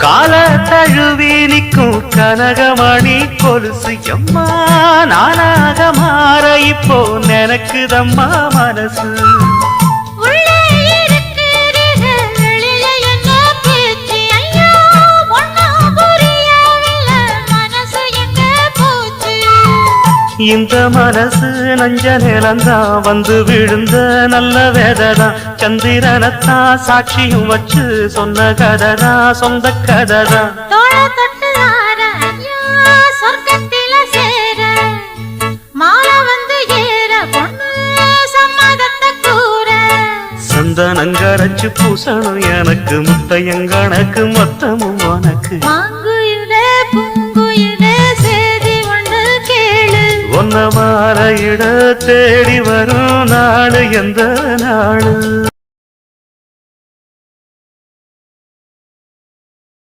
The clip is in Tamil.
கால தழுவி நிற்கும் கனகமணி கொலுசு எம்மா நானாக மாற இப்போ நினைக்குதம்மா மனசு இந்த மனசு நஞ்ச நிலந்தான் வந்து விழுந்த நல்ல வேததான் சந்திரனத்தான் சாட்சியும் வச்சு சொன்ன கததான் சொந்த கததான் சந்தனங்கரைச்சு பூசணும் எனக்கு முத்தையங்கணக்கு மொத்தமும் உனக்கு ஒன்ன மாற இட தேடி வரும் நாடு எந்த நாடு